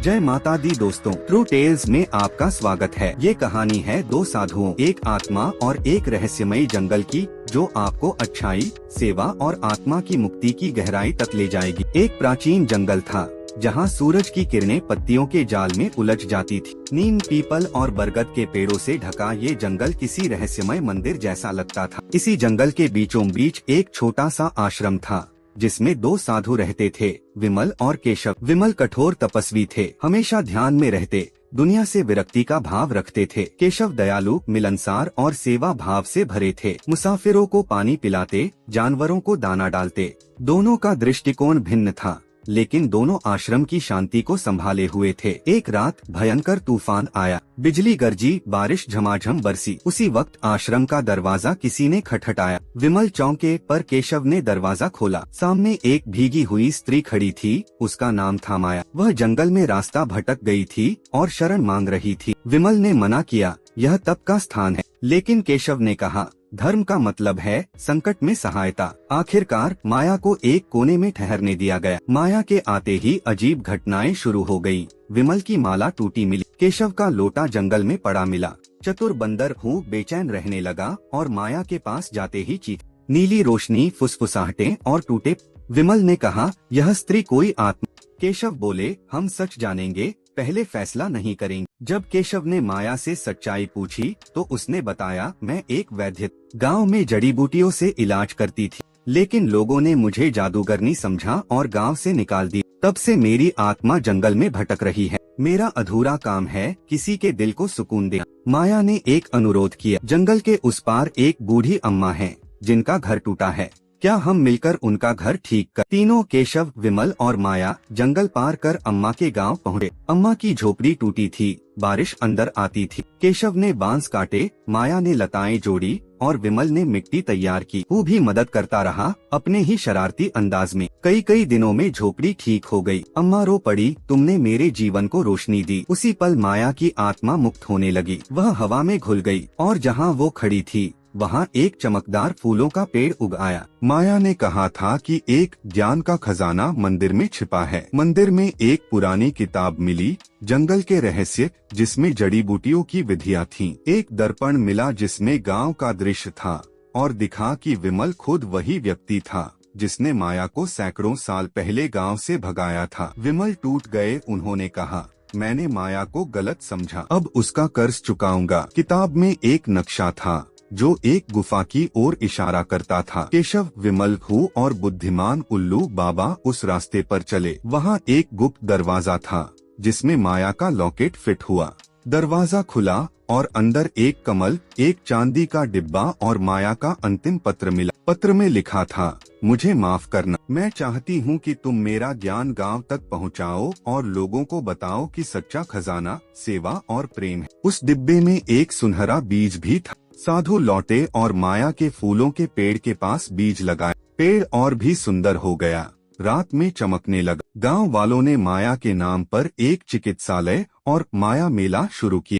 जय माता दी दोस्तों, ट्रू टेल्स में आपका स्वागत है। ये कहानी है दो साधुओं, एक आत्मा और एक रहस्यमयी जंगल की, जो आपको अच्छाई, सेवा और आत्मा की मुक्ति की गहराई तक ले जाएगी। एक प्राचीन जंगल था जहाँ सूरज की किरणें पत्तियों के जाल में उलझ जाती थी। नीम, पीपल और बरगद के पेड़ों से ढका ये जंगल किसी रहस्यमय मंदिर जैसा लगता था। इसी जंगल के बीचों बीच एक छोटा सा आश्रम था जिसमें दो साधु रहते थे, विमल और केशव। विमल कठोर तपस्वी थे, हमेशा ध्यान में रहते, दुनिया से विरक्ति का भाव रखते थे। केशव दयालु, मिलनसार और सेवा भाव से भरे थे। मुसाफिरों को पानी पिलाते, जानवरों को दाना डालते। दोनों का दृष्टिकोण भिन्न था, लेकिन दोनों आश्रम की शांति को संभाले हुए थे। एक रात भयंकर तूफान आया, बिजली गरजी, बारिश झमाझम बरसी। उसी वक्त आश्रम का दरवाजा किसी ने खटखटाया। विमल चौंके, पर केशव ने दरवाजा खोला। सामने एक भीगी हुई स्त्री खड़ी थी, उसका नाम था माया। वह जंगल में रास्ता भटक गई थी और शरण मांग रही थी। विमल ने मना किया, यह तप का स्थान है, लेकिन केशव ने कहा, धर्म का मतलब है संकट में सहायता। आखिरकार माया को एक कोने में ठहरने दिया गया। माया के आते ही अजीब घटनाएं शुरू हो गयी। विमल की माला टूटी मिली, केशव का लोटा जंगल में पड़ा मिला। चतुर बंदर हूँ बेचैन रहने लगा और माया के पास जाते ही चीख। नीली रोशनी, फुसफुसाहटें और टूटे। विमल ने कहा, यह स्त्री कोई आत्मा। केशव बोले, हम सच जानेंगे, पहले फैसला नहीं करेंगे। जब केशव ने माया से सच्चाई पूछी तो उसने बताया, मैं एक वैद्य गांव में जड़ी बूटियों से इलाज करती थी, लेकिन लोगों ने मुझे जादूगरनी समझा और गांव से निकाल दी। तब से मेरी आत्मा जंगल में भटक रही है। मेरा अधूरा काम है किसी के दिल को सुकून देना। माया ने एक अनुरोध किया, जंगल के उस पार एक बूढ़ी अम्मा है जिनका घर टूटा है, क्या हम मिलकर उनका घर ठीक कर। तीनों, केशव, विमल और माया, जंगल पार कर अम्मा के गांव पहुँचे। अम्मा की झोपड़ी टूटी थी, बारिश अंदर आती थी। केशव ने बांस काटे, माया ने लताएं जोड़ी और विमल ने मिट्टी तैयार की। वो भी मदद करता रहा, अपने ही शरारती अंदाज में। कई दिनों में झोपड़ी ठीक हो गई। अम्मा रो पड़ी, तुमने मेरे जीवन को रोशनी दी। उसी पल माया की आत्मा मुक्त होने लगी। वह हवा में घुल गई और जहाँ वो खड़ी थी वहाँ एक चमकदार फूलों का पेड़ उग आया। माया ने कहा था कि एक ज्ञान का खजाना मंदिर में छिपा है। मंदिर में एक पुरानी किताब मिली, जंगल के रहस्य, जिसमें जड़ी बूटियों की विधियाँ थीं। एक दर्पण मिला जिसमें गांव का दृश्य था और दिखा कि विमल खुद वही व्यक्ति था जिसने माया को सैकड़ों साल पहले गांव से भगाया था। विमल टूट गए, उन्होंने कहा, मैंने माया को गलत समझा, अब उसका कर्ज चुकाऊंगा। किताब में एक नक्शा था जो एक गुफा की ओर इशारा करता था। केशव, विमल हु और बुद्धिमान उल्लू बाबा उस रास्ते पर चले। वहाँ एक गुप्त दरवाजा था जिसमें माया का लॉकेट फिट हुआ। दरवाजा खुला और अंदर एक कमल, एक चांदी का डिब्बा और माया का अंतिम पत्र मिला। पत्र में लिखा था, मुझे माफ करना, मैं चाहती हूँ कि तुम मेरा ज्ञान गांव तक पहुँचाओ और लोगों को बताओ कि सच्चा खजाना सेवा और प्रेम है। उस डिब्बे में एक सुनहरा बीज भी था। साधु लौटे और माया के फूलों के पेड़ के पास बीज लगाए। पेड़ और भी सुंदर हो गया, रात में चमकने लगा। गांव वालों ने माया के नाम पर एक चिकित्सालय और माया मेला शुरू किया।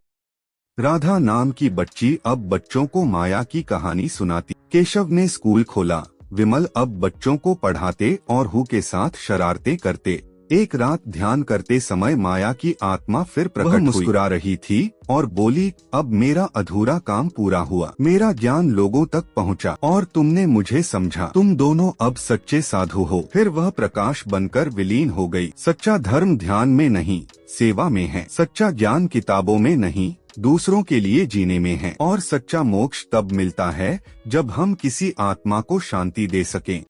राधा नाम की बच्ची अब बच्चों को माया की कहानी सुनाती। केशव ने स्कूल खोला, विमल अब बच्चों को पढ़ाते और हु के साथ शरारतें करते। एक रात ध्यान करते समय माया की आत्मा फिर प्रकट हुई। मुस्कुरा रही थी और बोली, अब मेरा अधूरा काम पूरा हुआ, मेरा ज्ञान लोगों तक पहुंचा और तुमने मुझे समझा। तुम दोनों अब सच्चे साधु हो। फिर वह प्रकाश बनकर विलीन हो गई। सच्चा धर्म ध्यान में नहीं, सेवा में है। सच्चा ज्ञान किताबों में नहीं, दूसरों के लिए जीने में है। और सच्चा मोक्ष तब मिलता है जब हम किसी आत्मा को शांति दे सकें।